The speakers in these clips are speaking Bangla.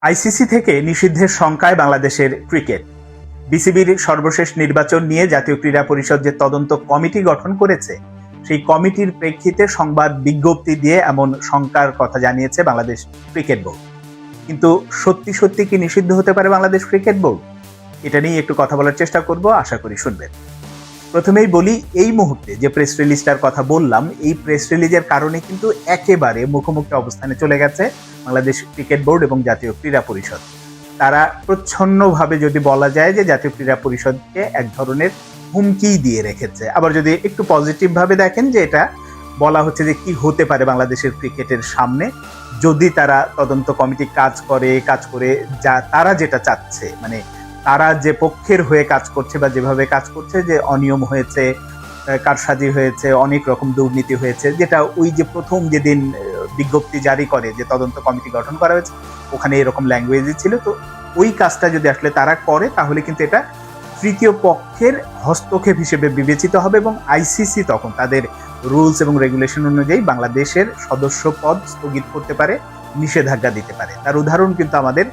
আইসিসি থেকে নিষিদ্ধের শঙ্কায় বাংলাদেশের ক্রিকেট। বিসিবির সর্বশেষ নির্বাচন নিয়ে জাতীয় ক্রীড়া পরিষদ যে তদন্ত কমিটি গঠন করেছে, সেই কমিটির প্রেক্ষিতে সংবাদ বিজ্ঞপ্তি দিয়ে এমন শঙ্কার কথা জানিয়েছে বাংলাদেশ ক্রিকেট বোর্ড। কিন্তু সত্যি সত্যি কি নিষিদ্ধ হতে পারে বাংলাদেশ ক্রিকেট বোর্ড? এটা নিয়ে একটু কথা বলার চেষ্টা করব, আশা করি শুনবেন। প্রথমেই বলি, এই মুহূর্তে যে প্রেস রিলিজটার কথা বললাম, এই প্রেস রিলিজের কারণে কিন্তু একেবারে মুখোমুখি অবস্থানে চলে গেছে বাংলাদেশ ক্রিকেট বোর্ড এবং জাতীয় ক্রীড়া পরিষদ। তারা প্রচ্ছন্নভাবে যদি বলা যায় যে জাতীয় ক্রীড়া পরিষদকে এক ধরনের হুমকি দিয়ে রেখেছে। আবার যদি একটু পজিটিভ ভাবে দেখেন, যে এটা বলা হচ্ছে যে কি হতে পারে বাংলাদেশের ক্রিকেটের সামনে যদি তারা তদন্ত কমিটি কাজ করে যা তারা যেটা চাচ্ছে, মানে তারা যে পক্ষের হয়ে কাজ করছে বা যেভাবে কাজ করছে, যে অনিয়ম হয়েছে, কারসাজি হয়েছে, অনেক রকম দুর্নীতি হয়েছে, যেটা ওই যে প্রথম যেদিন বিজ্ঞপ্তি জারি করে যে তদন্ত কমিটি গঠন করা হয়েছে, ওখানে এরকম ল্যাঙ্গুয়েজই ছিল। তো ওই কাজটা যদি আসলে তারা করে, তাহলে কিন্তু এটা তৃতীয় পক্ষের হস্তক্ষেপ হিসেবে বিবেচিত হবে এবং আইসিসি তখন তাদের রুলস এবং রেগুলেশন অনুযায়ী বাংলাদেশের সদস্য পদ স্থগিত করতে পারে, নিষেধাজ্ঞা দিতে পারে। তার উদাহরণ কিন্তু আমাদের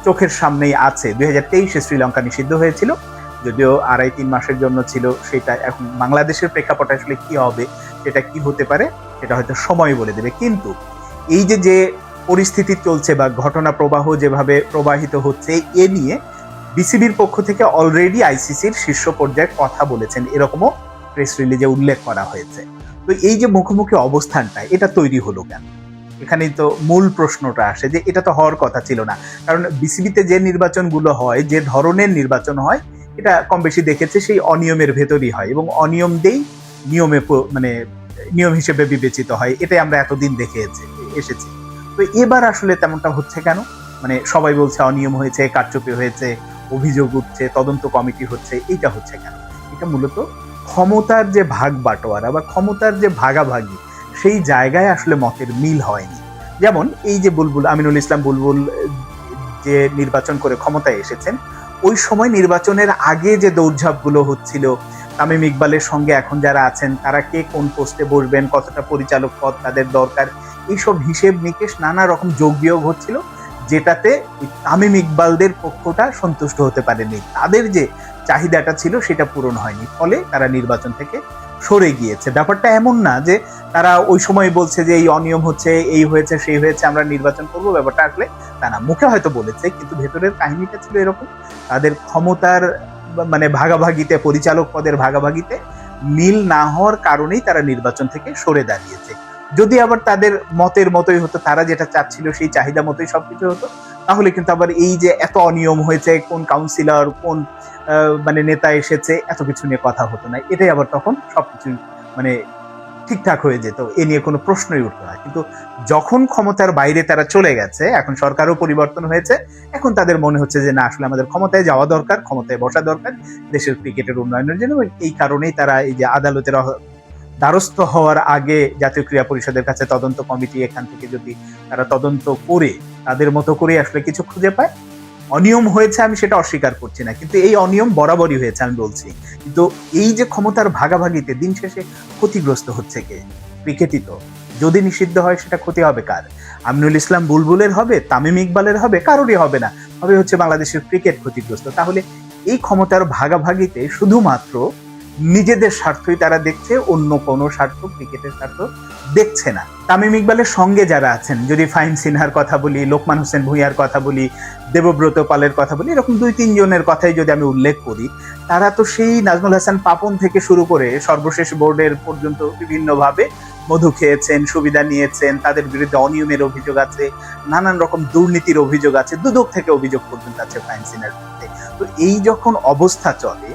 চোখের সামনেই আছে। 2023-এ শ্রীলঙ্কা নিষিদ্ধ হয়েছিল, যদিও 2.5-3 মাসের জন্য ছিল। সেটা এখন বাংলাদেশের প্রেক্ষাপটে আসলে কি হবে, সেটা কি হতে পারে, সেটা হয়তো সময় বলে দেবে। কিন্তু এই যে পরিস্থিতি চলছে বা ঘটনা প্রবাহ যেভাবে প্রবাহিত হচ্ছে, এ নিয়ে বিসিবির পক্ষ থেকে অলরেডি আইসিসির শীর্ষ পর্যায়ে কথা বলেছেন, এরকমও প্রেস রিলিজে উল্লেখ করা হয়েছে। তো এই যে মুখোমুখি অবস্থানটা, এটা তৈরি হলো কেন? এখানেই তো মূল প্রশ্নটা আসে, যে এটা তো হওয়ার কথা ছিল না। কারণ বিসিবিতে যে নির্বাচনগুলো হয়, যে ধরনের নির্বাচন হয়, এটা কম বেশি দেখেছে সেই অনিয়মের ভেতরই হয় এবং অনিয়ম দিয়েই নিয়মে মানে নিয়ম হিসেবে বিবেচিত হয়। এটাই আমরা এতদিন দেখে এসেছি। তো এবার আসলে তেমনটা হচ্ছে কেন? মানে সবাই বলছে অনিয়ম হয়েছে, কারচুপি হয়েছে, অভিযোগ উঠছে, তদন্ত কমিটি হচ্ছে, এইটা হচ্ছে কেন? এটা মূলত ক্ষমতার যে ভাগ বাটোয়ারা বা ক্ষমতার যে ভাগাভাগি, সেই জায়গায় আসলে মতের মিল হয়নি। যেমন এই যে আমিনুল ইসলাম বুলবুল যে নির্বাচন করে ক্ষমতায় এসেছেন, ওই সময় নির্বাচনের আগে যে দৌড়ঝাঁপগুলো হচ্ছিল, তামিম ইকবালের সঙ্গে এখন যারা আছেন তারা কে কোন পোস্টে বসবেন, কতটা পরিচালক পদ তাদের দরকার, এইসব হিসেব নিকেশ নানা রকম যোগ বিয়োগ হচ্ছিল, যেটাতে তামিম ইকবালদের পক্ষটা সন্তুষ্ট হতে পারেনি। তাদের যে চাহিদাটা ছিল সেটা পূরণ হয়নি, ফলে তারা নির্বাচন থেকে সরে গিয়েছে। ব্যাপারটা এমন না যে তারা ওই সময় বলছে যে এই অনিয়ম হচ্ছে, এই হয়েছে, সেই হয়েছে, আমরা নির্বাচন করবো। ব্যাপারটা আসলে তা না, মুখে হয়তো বলেছে, কিন্তু ভেতরের কাহিনীটা ছিল এরকম। তাদের ক্ষমতার মানে ভাগাভাগিতে, পরিচালক পদের ভাগাভাগিতে মিল না হওয়ার কারণেই তারা নির্বাচন থেকে সরে দাঁড়িয়েছে। যদি আবার তাদের মতের মতোই হতো, তারা যেটা চাচ্ছিল সেই চাহিদা মতোই সবকিছু হতো, তাহলে কিন্তু আবার এই যে এত অনিয়ম হয়েছে, কোন কাউন্সিলর, কোন মানে নেতা এসেছে, এত কিছু নিয়ে কথা হতো না। এটাই আবার তখন সবকিছু মানে ঠিকঠাক হয়ে যেত, এ নিয়ে কোনো প্রশ্নই উঠতো না। কিন্তু যখন ক্ষমতার বাইরে তারা চলে গেছে, এখন সরকারও পরিবর্তন হয়েছে, এখন তাদের মনে হচ্ছে যে না, আসলে আমাদের ক্ষমতায় যাওয়া দরকার, ক্ষমতায় বসা দরকার দেশের ক্রিকেটের উন্নয়নের জন্য। এই কারণেই তারা এই যে আদালতের দ্বারস্থ হওয়ার আগে জাতীয় ক্রীড়া পরিষদের কাছে তদন্ত কমিটি, এখান থেকে যদি তারা তদন্ত করে তাদের মতো করে আসলে কিছু খুঁজে পায়। অনিয়ম হয়েছে, আমি সেটা অস্বীকার করছি না, কিন্তু এই অনিয়ম বরাবরই হয়েছে, আমি বলছি। কিন্তু এই যে ক্ষমতার ভাগাভাগিতে দিন শেষে ক্ষতিগ্রস্ত হচ্ছে কে? ক্রিকেটই তো। যদি নিষিদ্ধ হয়, সেটা ক্ষতি হবে কার? আমিনুল ইসলাম বুলবুলের হবে, তামিম ইকবালের হবে? কারোরই হবে না, হবে হচ্ছে বাংলাদেশের ক্রিকেট ক্ষতিগ্রস্ত। তাহলে এই ক্ষমতার ভাগাভাগিতে শুধুমাত্র নিজেদের স্বার্থই তারা দেখছে, অন্য কোনো স্বার্থ, ক্রিকেটের স্বার্থ দেখছে না। তামিম ইকবালের সঙ্গে যারা আছেন, যদি ফাহিম সিনহার কথা বলি, লোকমান হোসেন ভূঁইয়ার কথা বলি, দেবব্রত পালের কথা বলি, এরকম 2-3 জনের কথাই যদি আমি উল্লেখ করি, তারা তো সেই নাজমুল হাসান পাপন থেকে শুরু করে সর্বশেষ বোর্ডের পর্যন্ত বিভিন্নভাবে মধু খেয়েছেন, সুবিধা নিয়েছেন, তাদের বিরুদ্ধে অনিয়মের অভিযোগ আছে, নানান রকম দুর্নীতির অভিযোগ আছে, দুদক থেকে অভিযোগ পর্যন্ত আছে ফাহিম সিনহার বিরুদ্ধে। তো এই যখন অবস্থা চলে,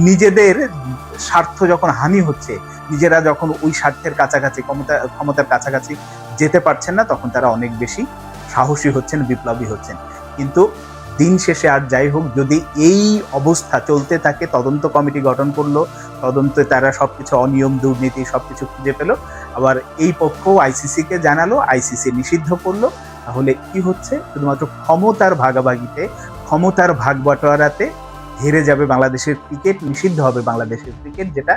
নিজেদের স্বার্থ যখন হানি হচ্ছে, নিজেরা যখন ওই স্বার্থের কাছাকাছি, ক্ষমতার কাছাকাছি যেতে পারছেন না, তখন তারা অনেক বেশি সাহসী হচ্ছেন, বিপ্লবী হচ্ছেন। কিন্তু দিন শেষে আর যাই হোক, যদি এই অবস্থা চলতে থাকে, তদন্ত কমিটি গঠন করলো, তদন্তে তারা সবকিছু অনিয়ম, দুর্নীতি সবকিছু খুঁজে পেল, আবার এই পক্ষ আইসিসি কে জানালো, আইসিসি নিষিদ্ধ করলো, তাহলে কি হচ্ছে? শুধুমাত্র ক্ষমতার ভাগাভাগিতে, ক্ষমতার ভাগ বাটোয়ারাতে হেরে যাবে বাংলাদেশের ক্রিকেট, নিষিদ্ধ হবে বাংলাদেশের ক্রিকেট, যেটা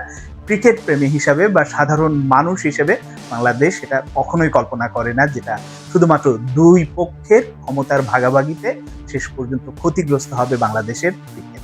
ক্রিকেট প্রেমী হিসাবে বা সাধারণ মানুষ হিসেবে বাংলাদেশ এটা কখনোই কল্পনা করে না, যেটা শুধুমাত্র দুই পক্ষের ক্ষমতার ভাগাভাগিতে শেষ পর্যন্ত ক্ষতিগ্রস্ত হবে বাংলাদেশের ক্রিকেট।